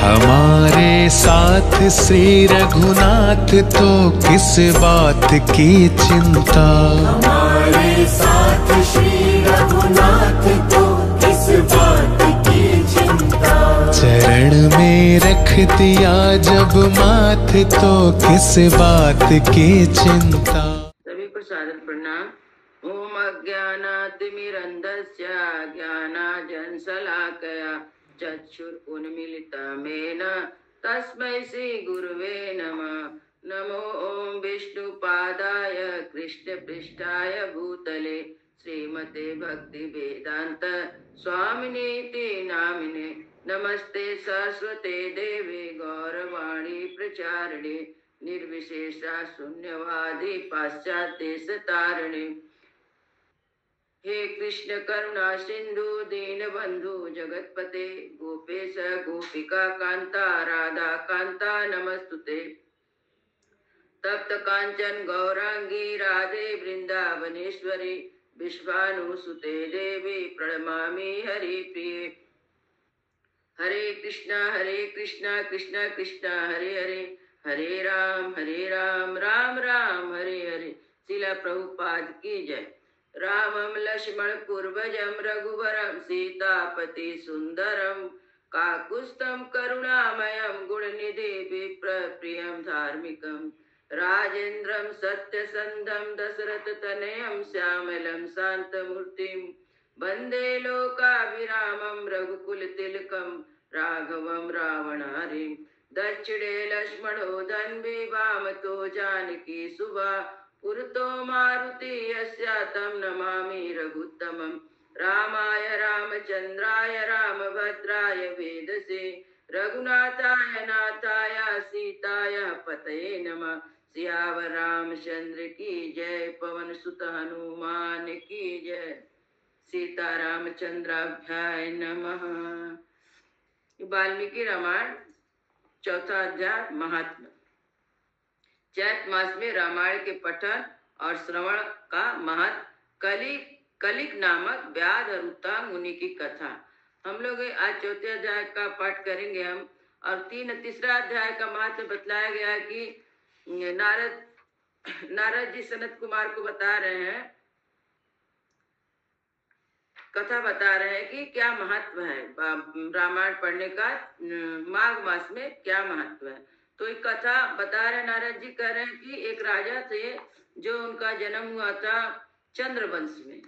हमारे साथ श्री रघुनाथ तो किस बात की चिंता। हमारे साथ श्री रघुनाथ तो किस बात की चिंता। चरण में रख दिया जब माथ तो किस बात की चिंता। सभी को सादर प्रणाम। ओम अज्ञानातिमिरन्धस्य ज्ञानाञ्जनशलाकया चक्षुरुन्मीलितमेन तस्मै श्री गुरुवे नमः। नमो ओम विष्णुपादाय कृष्णपृष्ठाय भूतले श्रीमते भक्ति वेदांत स्वामिनीति नामिने। नमस्ते सरस्वते देवे गौरवाणी प्रचारिणे निर्विशेषा शून्यवादी पाश्चात्य तारिणे। हे कृष्ण करुणा सिंधु दीन बंधु जगतपते गोपेश गोपिका कांता राधा कांता नमस्तुते। तप्त कांचन गौरांगी राधे वृंदावनेश्वरी विश्वानुसुते देवी प्रणमामि हरि प्रिये। हरे कृष्णा कृष्णा कृष्णा हरे हरे हरे राम राम राम हरे हरे। शिला प्रभुपाद की जय। रामं लक्ष्मण पूर्वजं रघुवरं सीतापति सुंदरम काकुत्स्थं करुणामयं गुणनिधि विप्रप्रियं धार्मिकं राजेन्द्रं सत्यसंधं दशरथतनयं श्यामलं शान्तमूर्तिं वन्दे लोकाभिरामं रघुकुलतिलकं राघवं रावणारिं। दक्षिणे लक्ष्मणो धन्वी वामतो जानकी सुभा पुरतो मारुति यस्य तं नमामि रघुत्तमं। रामाय रामचन्द्राय रामभद्राय वेदसे रघुनाथाय नाथाय सीताय पतये नमः। सियावर रामचंद्र की जय पवन सुत हनुमान की जय। सीता रामचंद्राभ्याय नमः। वाल्मीकि रामायण चौथा अध्याय महात्मा। चैत मास में रामायण के पठन और श्रवण का महत्व। कलिक नामक व्याध और उत्तांग मुनि की कथा। हम लोग आज चौथे अध्याय का पाठ करेंगे हम। और तीसरा अध्याय का महत्व बतलाया गया कि नारद जी सनत कुमार को बता रहे हैं, कथा बता रहे हैं कि क्या महत्व है रामायण पढ़ने का, माघ मास में क्या महत्व है। तो एक कथा बता रहे नारद जी, कह रहे हैं कि एक राजा थे जो उनका जन्म हुआ था चंद्रवंश में।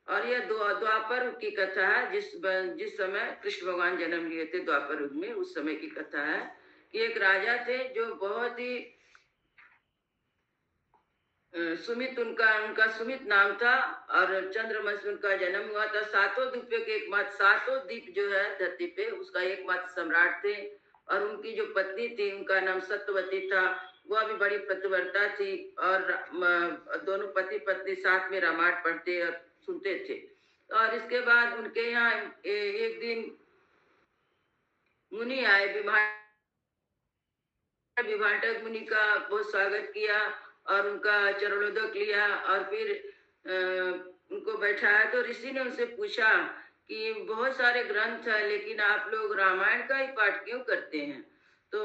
और यह द्वापर युग की कथा है। जिस समय कृष्ण भगवान जन्म लिए थे द्वापर युग में, उस समय की कथा है कि एक राजा थे जो बहुत ही सुमित, उनका सुमित नाम था। और चंद्रवंश में उनका जन्म हुआ था। सातों द्वीपों के एकमात्र, सातों द्वीप जो है धरती पे उसका एकमात्र सम्राट थे। और उनकी जो पत्नी थी उनका नाम सत्यवती था। वह भी बड़ी पतिव्रता थी। और दोनों पति पत्नी साथ में रामायण पढ़ते और सुनते थे। और इसके बाद उनके यहाँ एक दिन मुनि आए, विभाटक मुनि का बहुत स्वागत किया और उनका चरणोदक लिया। और फिर उनको बैठाया तो ऋषि ने उनसे पूछा कि बहुत सारे ग्रंथ है लेकिन आप लोग रामायण का ही पाठ क्यों करते हैं। तो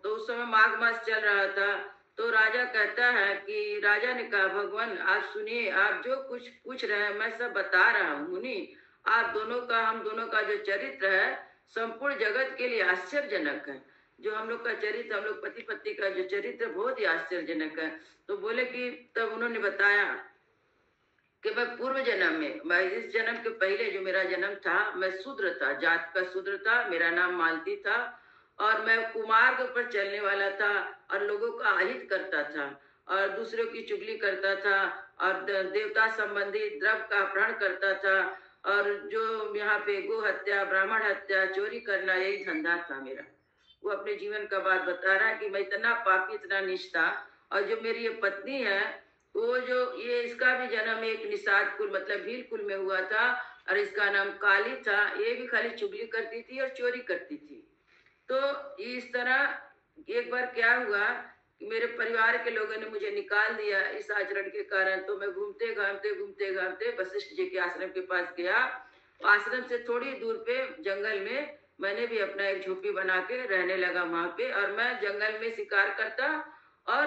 उस समय माघ मास चल रहा था। तो राजा कहता है कि राजा ने कहा, भगवान आप सुनिए, आप जो कुछ पूछ रहे हैं मैं सब बता रहा हूँ मुनि। आप दोनों का, हम दोनों का जो चरित्र है संपूर्ण जगत के लिए आश्चर्यजनक है। जो हम लोग का चरित्र, हम लोग पति पत्नी का जो चरित्र बहुत ही आश्चर्यजनक है। तो बोले कि तब उन्होंने बताया कि मैं पूर्व जन्म में, मैं इस जन्म के पहले जो मेरा जन्म था मैं शूद्र था, जात का शूद्र था, मेरा नाम मालती था। और मैं कुमार्ग पर चलने वाला था और लोगों का अहित करता था और दूसरों की चुगली करता था और देवता संबंधी द्रव्य का अपहरण करता था। और जो यहाँ पे गो हत्या, ब्राह्मण हत्या, चोरी करना, यही धंधा था मेरा। वो अपने जीवन का बात बता रहा है कि मैं इतना पापी, इतना नीच था। और जो मेरी ये पत्नी है वो जो ये, इसका भी जन्म एक निषाद कुल मतलब भील कुल में हुआ था और इसका नाम काली था। ये भी खाली चुगली करती थी और चोरी करती थी। तो इस तरह एक बार क्या हुआ कि मेरे परिवार के लोगों ने मुझे निकाल दिया इस आचरण के कारण। तो मैं घूमते घामते वशिष्ठ जी के आश्रम के पास गया। आश्रम से थोड़ी दूर पे जंगल में मैंने भी अपना एक झोपड़ी बना के रहने लगा वहां पे, और मैं जंगल में शिकार करता और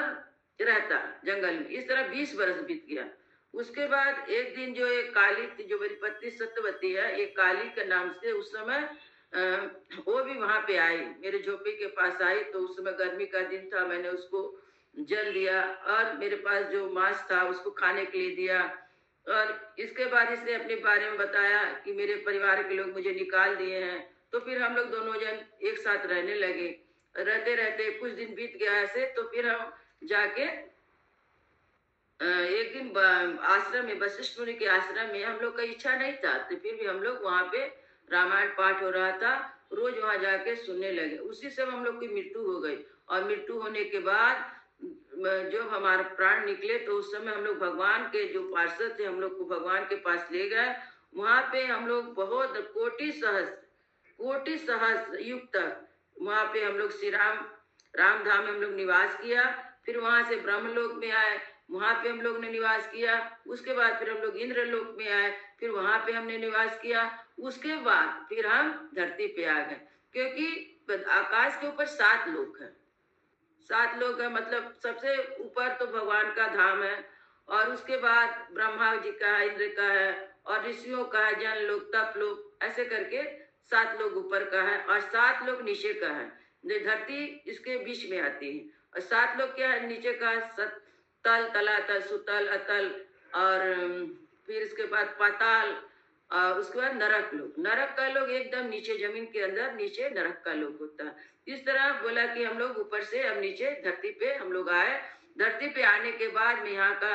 रहता जंगल में। इस तरह 20 बरस बीत गया। उसके बाद एक दिन जो एक काली थी, जो मेरी पत्नी सत्यवती है, एक काली के नाम से, उस समय वो भी वहां पे आई, मेरे झोपड़ी के पास आई। तो उस समय गर्मी का दिन था, मैंने उसको जल दिया और मेरे पास जो मांस था उसको खाने के लिए दिया। और इसके बाद इसने अपने बारे में बताया कि मेरे परिवार के लोग मुझे निकाल दिए हैं। तो फिर हम लोग दोनों जन एक साथ रहने लगे। रहते रहते कुछ दिन बीत गया ऐसे, तो फिर हम जाके एक दिन आश्रम में, वशिष्ठ मुनि के आश्रम में, हम लोग का इच्छा नहीं था तो फिर भी हम लोग वहां पे रामायण पाठ हो रहा था, रोज वहां जाके सुनने लगे। उसी से हम लोग की मृत्यु हो गई। और मृत्यु होने के बाद जब हमारे प्राण निकले तो उस समय हम लोग भगवान के जो पार्षद थे, हम लोग को भगवान के पास ले गए। वहां पे हम लोग बहुत कोटि सहस्त्र युग तक वहां पे हम लोग श्री राम धाम में हम लोग निवास किया। फिर वहां से ब्रह्मलोक में आए, वहां पे हम लोग ने निवास किया। उसके बाद फिर हम लोग इंद्रलोक में आए, फिर वहां पे हमने निवास किया। उसके बाद फिर हम धरती पे आ गए, क्योंकि आकाश के ऊपर 7 लोक है। 7 लोक है, मतलब सबसे ऊपर तो भगवान का धाम है, और उसके बाद ब्रह्मा जी का है, इंद्र का है, और ऋषियों का है, जन लोक, तप लोक, ऐसे करके 7 लोग ऊपर का है और 7 लोग नीचे का है। धरती इसके बीच में आती है। और 7 लोग क्या है नीचे का? तल, तलातल, सुतल, अतल, और फिर इसके बाद पाताल, और उसके बाद नरक लोग। नरक का लोग एकदम नीचे, जमीन के अंदर नीचे नरक का लोग होता है। इस तरह बोला कि हम लोग ऊपर से अब नीचे धरती पे हम लोग आए। धरती पे आने के बाद में यहाँ का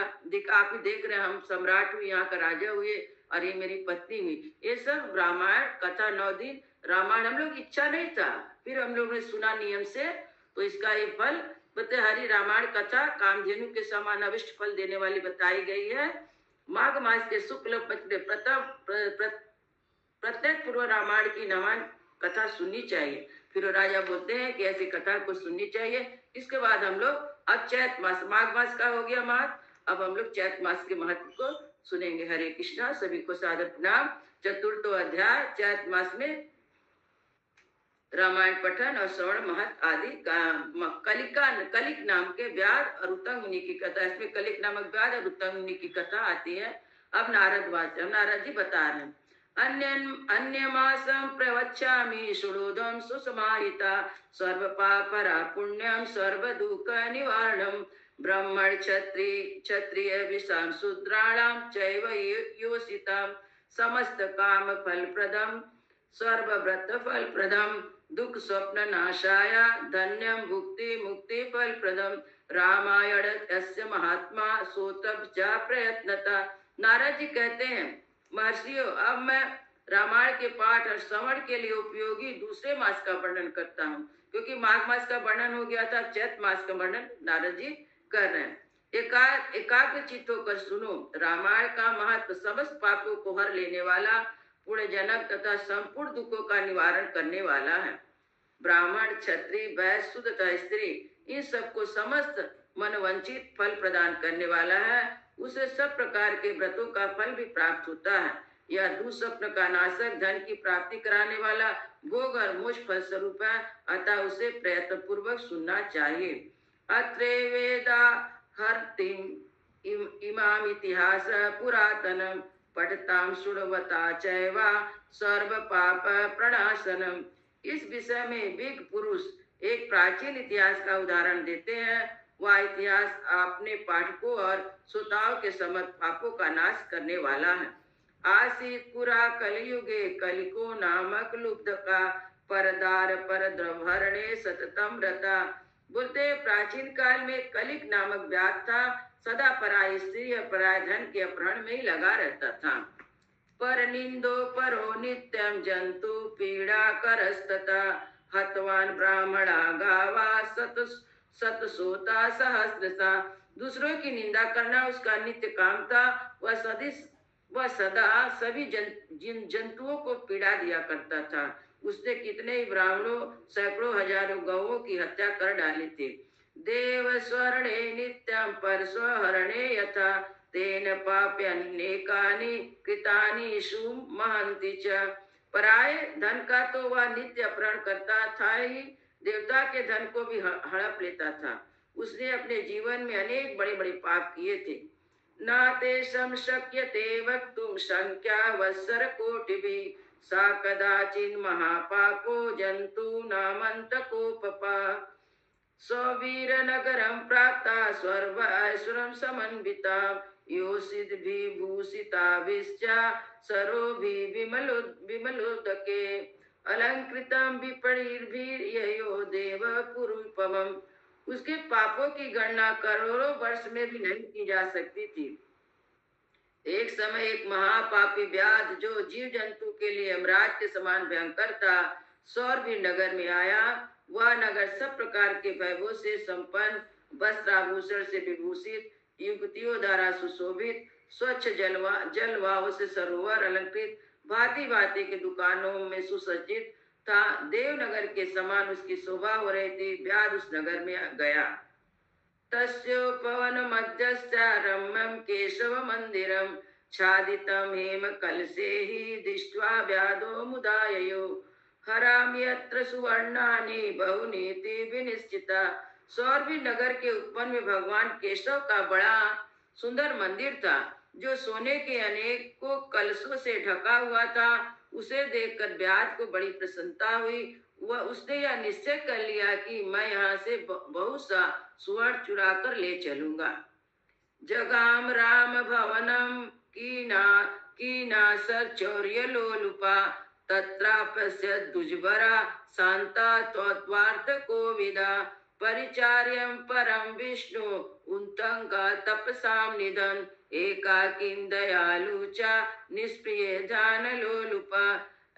आप ही देख रहे हैं, हम सम्राट हुए, यहाँ का राजा हुए, और ये मेरी पत्नी हुई। ये सब रामायण कथा 9 दिन रामायण, हम लोग इच्छा नहीं था, फिर हम लोग ने सुना नियम से, तो इसका ये फल बते हरि रामायण कथा कामधेनु के समान अविष्ट फल देने वाली बताई गई है। माघ मास के शुक्ल पक्ष प्रत्येक पूर्व रामायण की नवान कथा सुननी चाहिए। फिर राजा बोलते हैं कि ऐसी कथा को सुननी चाहिए। इसके बाद हम लोग अब चैत मास, माघ मास का हो गया महत्व, अब हम लोग चैत मास के महत्व को सुनेंगे। हरे कृष्णा, सभी को सादर प्रणाम। चतुर्थ अध्याय चैत मास में रामायण पठन और श्रवण महत्व आदि कलिक नाम के व्याध और उत्तम मुनि की कथा, इसमें कलिक नामक व्याध और उत्तम मुनि की कथा आती है। अब नारद जी बता रहे हैं। अन्य मासम प्रवच्छामि शृणोदम सुसमाहिता सर्व पापरा पुण्यम सर्व दुख निवारणम ब्राह्मण क्षत्रिय विषाम शूद्राणाम चैव योषिताम समस्त काम फलप्रदम सर्वव्रत फलप्रदम दुख स्वप्न नाशाय धन्यम भुक्ति मुक्ति फलप्रदम रामायण यस्य महात्मा सोतब जा प्रयत्नता। नारद जी कहते हैं, महर्षियों, अब मैं रामायण के पाठ और श्रवण के लिए उपयोगी दूसरे मास का वर्णन करता हूँ, क्योंकि माघ मास का वर्णन हो गया था, चैत मास का वर्णन नारद जी कर रहे हैं। एकाग्र चित्त होकर सुनो, रामायण का महत्व समस्त पापों को हर लेने वाला, पुण्य जनक तथा संपूर्ण दुखों का निवारण करने वाला है। ब्राह्मण, क्षत्रिय, वैश्य, शूद्र तथा स्त्री, इन सबको समस्त मनवंचित फल प्रदान करने वाला है। उसे सब प्रकार के व्रतों का फल भी प्राप्त होता है। यह दुस्वप्न का नाशक, धन की प्राप्ति कराने वाला, भोग और मोक्ष फल स्वरूप है, अतः उसे प्रयत्न पूर्वक सुनना चाहिए। अत्रे वेदा हर्तिम इमाम इतिहास पुरातनम पठताम शृण्वता चैवा सर्व पाप प्रणाशनम। इस विषय में विज्ञ पुरुष एक प्राचीन इतिहास का उदाहरण देते हैं। वह इतिहास अपने पाठकों और श्रोताओं के समस्त पापों का नाश करने वाला है। आसीत पुरा कलयुगे कलिको नामक लुब्ध का परदार पर द्रवहरणे सततम रता। बोलते प्राचीन काल में कलिक नामक व्याध था, सदा पराय स्त्री और पराय धन के अपहरण में ही लगा रहता था। पर निंदो परो नित्यम जंतु पीड़ा करस्तता हतवान ब्राह्मणा गावा सत सोता सहस्रसा। दूसरों की निंदा करना उसका नित्य काम था। वह सदा सभी जंतुओं को पीड़ा दिया करता था। उसने कितने ही ब्राह्मणों, सैकड़ों हजारों गौओं की हत्या कर डाली थी। देव स्वर्णे नित्यम पर स्वहरणे यथा तेन पाप्यनेकानि कृतानि महन्ति च। पराये धन का तो वह नित्य अपहरण करता था ही, देवता के धन को भी हड़प लेता था। उसने अपने जीवन में अनेक बड़े बड़े पाप किए थे। नातेषं शक्यते वक्तुं संख्या वत्सर कोटिभिः, सा कदाचिन् महापापो जन्तूनामन्तकोपपा। स्ववीरनगरं प्राप्ता स्वर्ग ऐश्वर्यं समन्विता, योषिद्भिर्भूषिताभिश्च सरोभिः विमलोदके, अलंकृतं विपणिर्भिर्ययो देवपुरुपमम्। उसके पापों की गणना करोड़ों वर्ष में भी नहीं की जा सकती थी। एक समय एक महापापी व्याध, जो जीव जंतु के लिए यमराज के समान भयंकर था, सौरभीर नगर में आया। वह नगर सब प्रकार के वैभव से संपन्न, वस्त्राभूषण से विभूषित, युवतियों द्वारा सुशोभित, स्वच्छ जलवाओं से सरोवर अलंकृत, भांति भांति के दुकानों में सुसज्जित था। देवनगर के समान उसकी शोभा हो रही थी। व्याध उस नगर में गया। तस्योपवन मध्यस्थ रम्यं केशव मंदिरं, छादितं हेम कलशे ही दृष्ट्वा व्याधो मुदाययो, हरामि यत्र सुवर्णानि बहुनीति विनिश्चिता। सौरभी नगर के उत्पन्न में भगवान केशव का बड़ा सुंदर मंदिर था, जो सोने के अनेकों कलशों से ढका हुआ था। उसे देखकर व्याध को बड़ी प्रसन्नता हुई। वह उसने यह निश्चय कर लिया कि मैं यहाँ से बहुत सा सुवर्ण चुरा कर ले चलूंगा। जगाम राम भवनम कीनासर चौर्य लोलुपा, तत्रापश्य दुजबरा शांता त्वार्थ कोविदा, परिचार्यं परम विष्णु उन्तंगा तपसाम निधन, एकाकिन दयालु च निष्प्रिय ध्यान लोलुपा।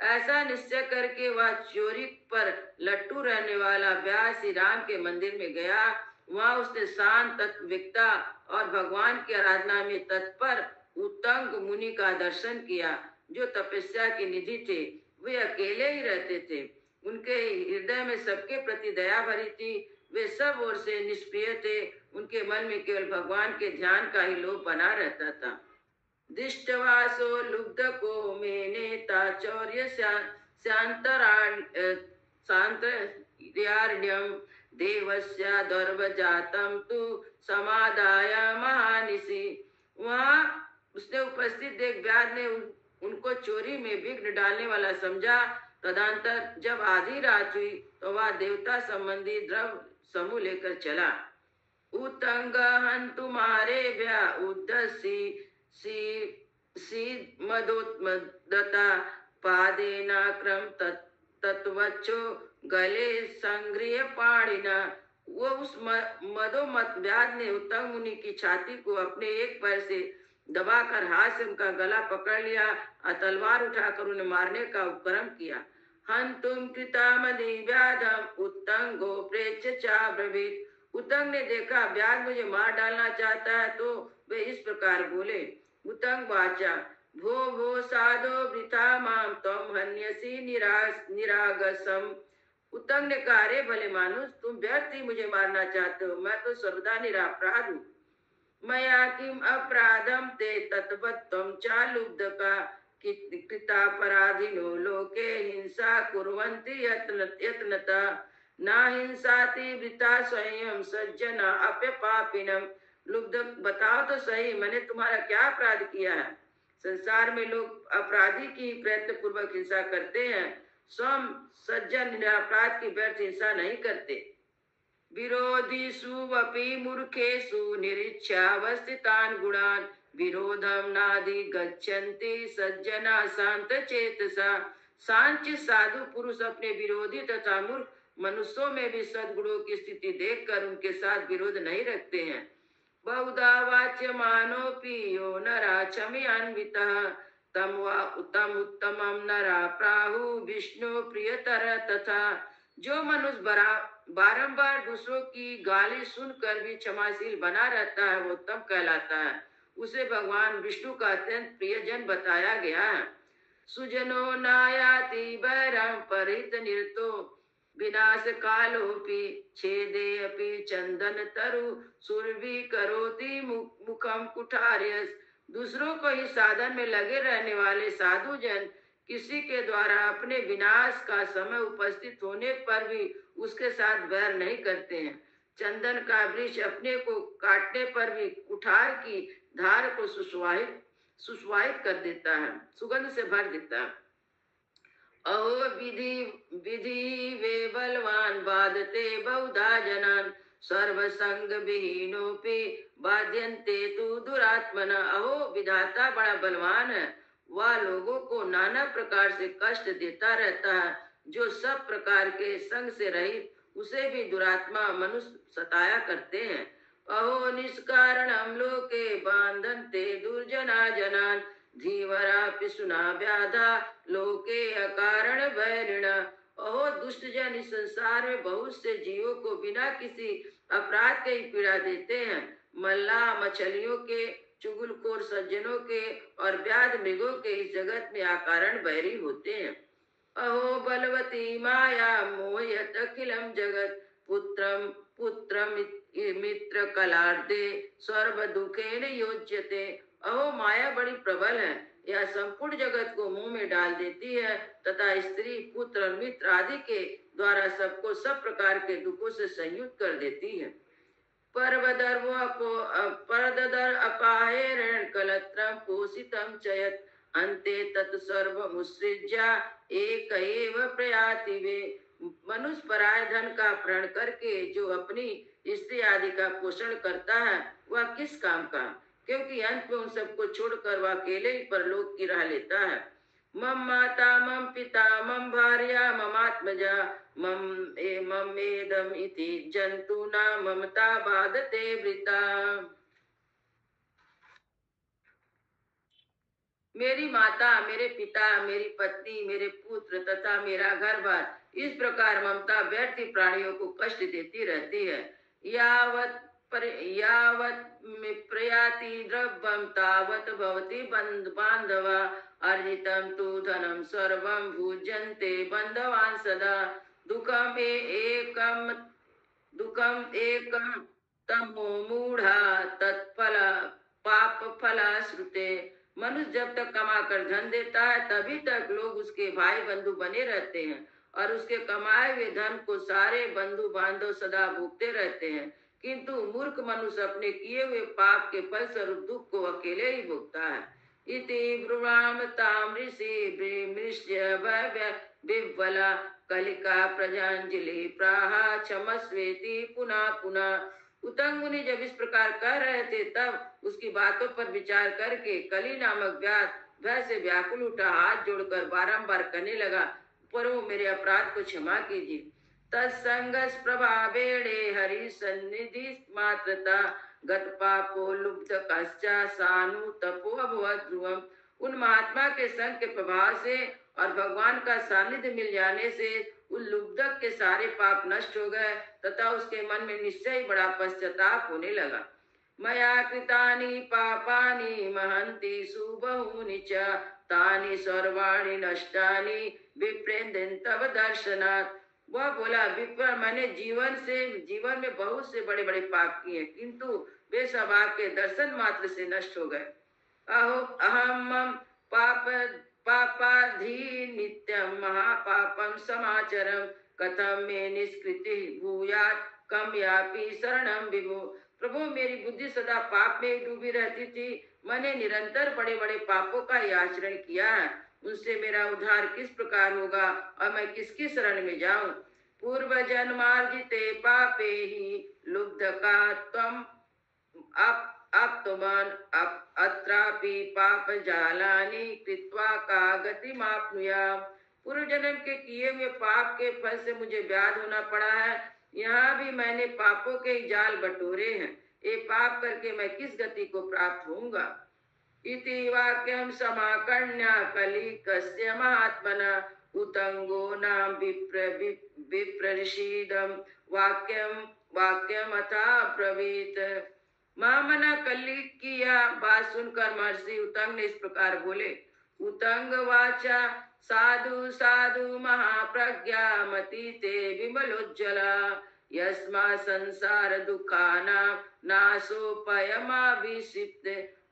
ऐसा निश्चय करके वह चोरी पर लट्टू रहने वाला व्याध श्री राम के मंदिर में गया। वहाँ उसने शांत तत्विकता और भगवान की आराधना में तत्पर उत्तंग मुनि का दर्शन किया, जो तपस्या के निधि थे। वे अकेले ही रहते थे। उनके हृदय में सबके प्रति दया भरी थी। वे सब ओर से निष्प्रिय थे। उनके मन में केवल भगवान के ध्यान का ही लोभ बना रहता था। दिष्टवासो लुब्धको मे नेता चौर्य शान्तरार्ण्यं, देवस्य दर्वजातं तु समादाय महानिशि। वहाँ उसने उपस्थित देख व्याध ने उनको चोरी में विघ्न डालने वाला समझा। तदंतर जब आधी रात हुई तो वह देवता संबंधी द्रव्य समूह लेकर चला। उत्तंग हंतुमारे भ्या उद्धसी मदोत्मदता, पादेनाक्रम तत्वच्छो गले संग्रह पाणिना। वो उस मदोमत व्याध ने उत्तंग मुनि की छाती को अपने एक पैर से दबाकर हाथ से उनका गला पकड़ लिया और तलवार उठाकर उन्हें मारने का उपक्रम किया। हंतुम कृतामदि व्याधम उत्तंगो प्रेच्छ चाब्रवीत। उत्तंग ने देखा व्याध मुझे मार डालना चाहता है, तो वे इस प्रकार बोले। उत्तंग वाचा, भो भो साधो वृथा माम तम हन्यसी निरागसम। उत्तंग ने कहा, अरे भले मानुष, तुम व्यर्थ ही मुझे मारना चाहते हो। मैं तो सर्वदा निरापराध हूँ। मया किम अपराधम ते तत्वत्वं चालुब्धका, कृतापराधिनो लोके हिंसा कुर्वन्ति यत्नता, ना हिंसाति वृथा स्वयं सज्जना अप्यपापिनम। लुब्ध, बताओ तो सही, मैंने तुम्हारा क्या अपराध किया है? संसार में लोग अपराधी की प्रयत्न पूर्वक हिंसा करते हैं, स्वयं सज्जन निरापराध की व्यर्थ हिंसा नहीं करते। विरोधीषु वपि मूर्खेषु निरीक्षावस्थितान् गुणान्, विरोधम नादि गच्छन्ति सज्जना शांत चेतसा। सांच साधु पुरुष अपने विरोधी तथा मूर्ख मनुष्यों में भी सद्गुणों की स्थिति देखकर उनके साथ विरोध नहीं रखते हैं। बहुधा वाच्यमानोऽपि यो नरा क्षमयान्वितः, तम उत्तमं नरा प्राहु विष्णु प्रियतर तथा। जो मनुष्य बारंबार दूसरों की गाली सुनकर भी क्षमाशील बना रहता है, वो उत्तम कहलाता है। उसे भगवान विष्णु का अत्यंत प्रियजन बताया गया है। सुजनो नायाति वैरं परित निरतो, विनाश कालोपि छेदे अपि चंदन तरु, सुरभि करोति मुखम कुठार्यस। दूसरों को ही साधन में लगे रहने वाले साधु जन किसी के द्वारा अपने विनाश का समय उपस्थित होने पर भी उसके साथ वैर नहीं करते हैं। चंदन का वृक्ष अपने को काटने पर भी कुठार की धार को सुशवाहित कर देता है, सुगंध से भर देता है। अहो विधि विधि वे बलवान बाधते बहुधा जनान सर्वसंग विहीनोपि बाध्यन्ते तु दुरात्मना। अहो विधाता बड़ा बलवान है, वह लोगों को नाना प्रकार से कष्ट देता रहता है। जो सब प्रकार के संग से रहित उसे भी दुरात्मा मनुष्य सताया करते हैं। अहो निष्कारणं लोके बांधन्ते दुर्जना जनान धीवरा पिसुना व्याधा लोके अकारण वैरिण। अहो दुष्ट जन इस संसार में बहुत से जीवों को बिना किसी अपराध के ही पीड़ा देते हैं। मल्ला मछलियों के, चुगलखोर सज्जनों के और व्याध मृगों के इस जगत में अकारण बैरी होते हैं। अहो बलवती माया मोहयत अखिलम जगत पुत्रम पुत्रम मित्र कलार्दे सर्व दुखेन योज्यते। अहो माया बड़ी प्रबल है, यह संपूर्ण जगत को मुंह में डाल देती है तथा स्त्री पुत्र और मित्र आदि के द्वारा सबको सब प्रकार के दुखों से संयुक्त कर देती है। परदर अपाहेरण कलत्रम पोषितम चयत अन्ते तत्सर्वमुत्सृज्य एक एव प्रयाति वे। मनुष्य पराय धन का अपहरण करके जो अपनी स्त्री आदि का पोषण करता है वह किस काम का, क्योंकि अंत में उन सबको छोड़कर वह अकेले ही परलोक की राह लेता है। मम माता मम पिता मम भार्या ममात्मजा मम एदम इति जंतुना ममता बाधते वृता। मेरी माता, मेरे पिता, मेरी पत्नी, मेरे पुत्र तथा मेरा घर बार, इस प्रकार ममता व्यर्थ प्राणियों को कष्ट देती रहती है। यावत प्रयाति द्रव्यम तावत भवति बांधवा अर्जितम तु धनम सर्वं भुज्यन्ते बंधवान सदा दुखम एकम तमो मूढ़ा तत्फल पाप फला श्रुते। मनुष्य जब तक कमा कर धन देता है तभी तक लोग उसके भाई बंधु बने रहते हैं और उसके कमाए हुए धन को सारे बंधु बांधव सदा भोगते रहते हैं, किंतु मूर्ख मनुष्य अपने किए हुए पाप के फल स्वरूप दुख को अकेले ही भोगता है। इति ब्रुवामताम ऋषि विह्वला कलिका प्रजांजलि प्राहा क्षमस्वेति पुनः पुनः। उतंग मुनि जब इस प्रकार कह रहे थे तब उसकी बातों पर विचार करके कली नामक व्याध भय से व्याकुल उठा, हाथ जोड़कर बारंबार कहने लगा, प्रभु मेरे अपराध को क्षमा कीजिए। तत्संगस प्रभावेणे हरि सन्निधि मात्रता गत पापो लुब्ध कश्चा सानु तपो अभवत ध्रुवम। उन महात्मा के संग के प्रभाव से और भगवान का सानिध्य मिल जाने से उन लुब्धक के सारे पाप नष्ट हो गए तथा उसके मन में निश्चय ही बड़ा पश्चाताप होने लगा। मया कृतानि पापानि महन्ति सुबहुनि च तानि सर्वाणि नष्टानि विप्रेन्द्र तव दर्शनात्। वह बोला, विप्र मैंने जीवन में बहुत से बड़े बड़े पाप किए किंतु वे सब आपके दर्शन मात्र से नष्ट हो गए। अहो अहम पापाधि नित्यम महापापम समाचरम कथम मे निष्कृति भूयात् कम यापि शरणम विभो। प्रभु मेरी बुद्धि सदा पाप में डूबी रहती थी, मैंने निरंतर बड़े बड़े पापों का ही आचरण किया है, उनसे मेरा उद्धार किस प्रकार होगा और मैं किसकी शरण में जाऊं। पूर्व जन्मार्जिते पापे ही लुब्ध का त्वम अप्तुमान अत्रापि पाप जालानि कृत्वा का गति माप्नुया। पूर्व जन्म के किए हुए पाप के फल से मुझे व्याध होना पड़ा है, यहाँ भी मैंने पापों के जाल बटोरे हैं, ये पाप करके मैं किस गति को प्राप्त होऊंगा। इति वाक्यम समाकर्ण्य कलिकस्य महात्मना उतंगो नाम विप्रऋषिदम वाक्यम अथा ब्रवीत। महामना कली की यह बात सुनकर महर्षि उतंग ने इस प्रकार बोले। उतंग वाचा साधु साधु महाप्रज्ञा मति ते विमलोज्ज्वला यस्मा संसार दुखाना नाशोपयमाभिषिप्त।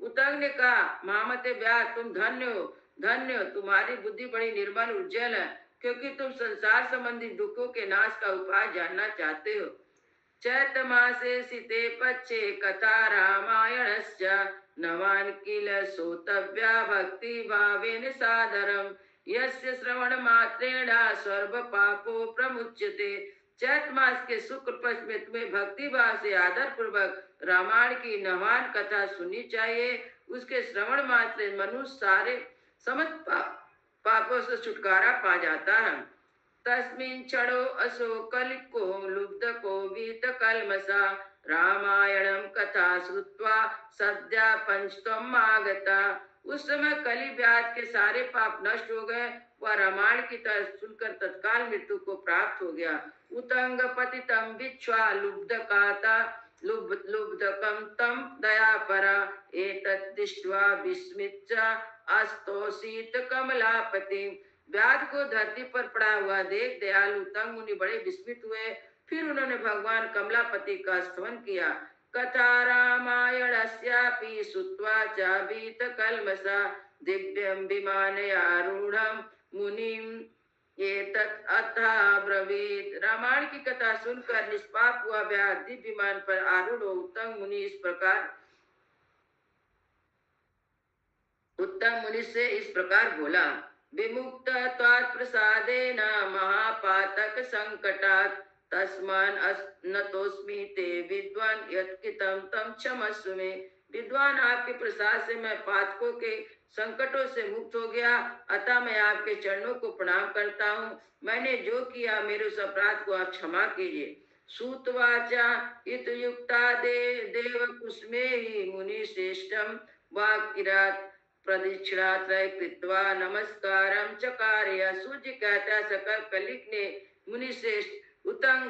उतंग ने कहा, महामते व्यास तुम धन्य हो, धन्य हो, तुम्हारी बुद्धि बड़ी निर्मल उज्जवल है, क्योंकि तुम संसार संबंधी दुखों के नाश का उपाय जानना चाहते हो। चैत मासे सिते पच्चे कथा रामायणश्च नवान् किल श्रोतव्या भक्ति भावेन सादरम यस्य श्रवण मात्रेण सर्व पापो प्रमुच्यते। चैत मास के शुक्ल पक्ष में तुम्हें भक्ति भाव से आदर पूर्वक रामायण की नवान कथा सुननी चाहिए। उसके श्रवण मात्र मनुष्य सारे समस्त पापों से छुटकारा पा जाता है। तस्मिन् क्षणो असो कलिको लुब्धको वीतकल्मषा रामायणं कथा श्रुत्वा सद्या पंचत्वम् आगता। उस समय कलि व्याध के सारे पाप नष्ट हो गए। वह रामायण की तरह सुनकर तत्काल मृत्यु को प्राप्त हो गया। उतंग पतितं विच्छ्वा लुब्धकाता लुब्धकं तं दयापरा एतत् दृष्ट्वा विस्मित अस्तोषित कमलापति। व्याध को धरती पर पड़ा हुआ देख दयालु तंग मुनि बड़े विस्मित हुए। फिर उन्होंने भगवान कमलापति का स्तवन किया। कथा रामायणस्यापि श्रुत्वा च वीतकल्मषा दिव्यं विमानयारूढं मुनिम् एतत् अतः ब्रवीत। रामायण की कथा सुनकर निष्पाप हुआ व्याध दिव्य विमान पर आरूढ़ हो उत्तम मुनि से इस प्रकार बोला। विमुक्त त्वात् प्रसादेन महापातक संकटात् तस्मान् नतोस्मि ते विद्वान यत्कृतं तं क्षमस्व मे। विद्वान, आपके प्रसाद से मैं पातकों के संकटों से मुक्त हो गया, अतः मैं आपके चरणों को प्रणाम करता हूँ। मैंने जो किया मेरे उस अपराध को आप क्षमा कीजिए। सूतवाचा इतयुक्ता देव कुसुमे ही मुनि श्रेष्ठम वाक्किरात प्रदक्षिणात्रय कृत्वा नमस्कारम चकारया। सूर्य कहता सकल कलिक ने मुनि श्रेष्ठ उतंग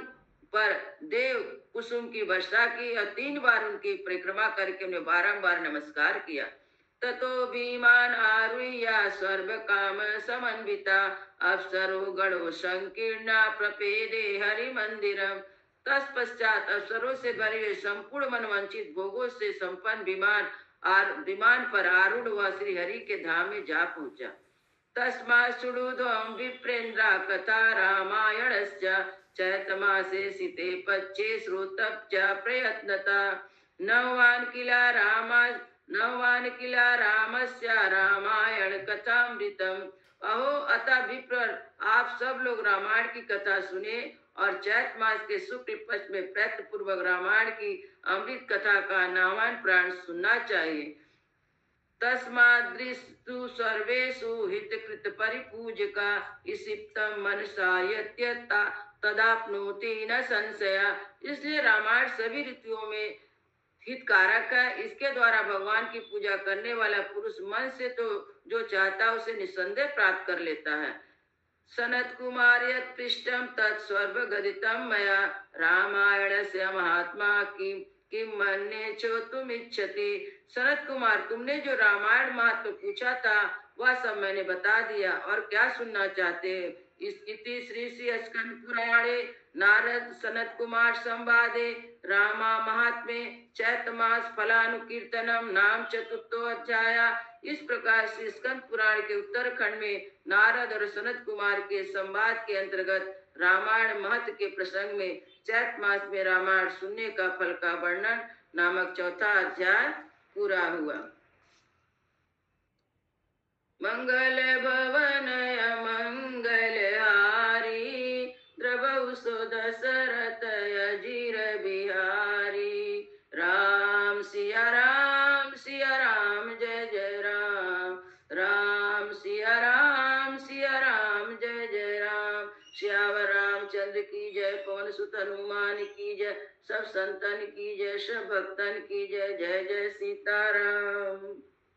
पर देव कुसुम की वर्षा की और 3 बार उनकी परिक्रमा करके उन्हें बारंबार नमस्कार किया। ततो भीमान आरुह्य सर्व काम समन्विता अप्सरो गणो संकीर्णा प्रपेदे हरि मंदिरम। तत्पश्चात अप्सरों से भरे हुए संपूर्ण मनवंचित भोगों से संपन्न विमान पर आरूढ़ हुआ श्री हरि के धाम में जा पहुंचा। तस्मात् शृणुध्वं विप्रेन्द्रा कथा रामायणस्य चैतमासे सिते पच्चे श्रोतव्या प्रयत्नता नवान् किला रामस्य रामायण कथामृतम। अहो अतः विप्र, आप सब लोग रामायण की कथा सुने और चैत मास के शुक्ल पक्ष में प्रयत्न पूर्वक रामायण की अमृत कथा का नावान प्राण सुनना चाहिए। तस्माद्दृष्टु सर्वेषु हितकृत परिपूजका इसिप्तं मनसा यत्यता तदाप्नोति न संशय। इसलिए रामायण सभी ऋतुओं में हितकारक है। इसके द्वारा भगवान की पूजा करने वाला पुरुष मन से तो जो चाहता उसे निसंदेह प्राप्त कर लेता है। सनत कुमार यत्पृष्टं तत्स्वर्गदितं मया रामायणस्य महात्मा किम मन्ये चोतुमिच्छति। सनत कुमार, तुमने जो रामायण महत्व पूछा था वह सब मैंने बता दिया, और क्या सुनना चाहते हैं। इति श्री स्कंद पुराणे नारद सनत कुमार संवादे रामा महात्म्ये चैतमास फलानुकीर्तनम नाम 4 अध्याय। इस प्रकार श्री स्कंद पुराण के उत्तरखंड में नारद और सनत कुमार के संवाद के अंतर्गत रामायण महत्व के प्रसंग में चैत मास में रामायण सुनने का फल का वर्णन नामक 4था अध्याय पूरा हुआ। मंगल भवन मंगल हारी द्रवौ सो दशरथ अजीर बिहारी। राम सिया राम जय जय राम। राम सिया राम जय जय राम। श्यावर रामचंद्र की जय। पवन सुत हनुमान की जय। सब संतन की जय। सब भक्तन की जय। जय जय सीताराम।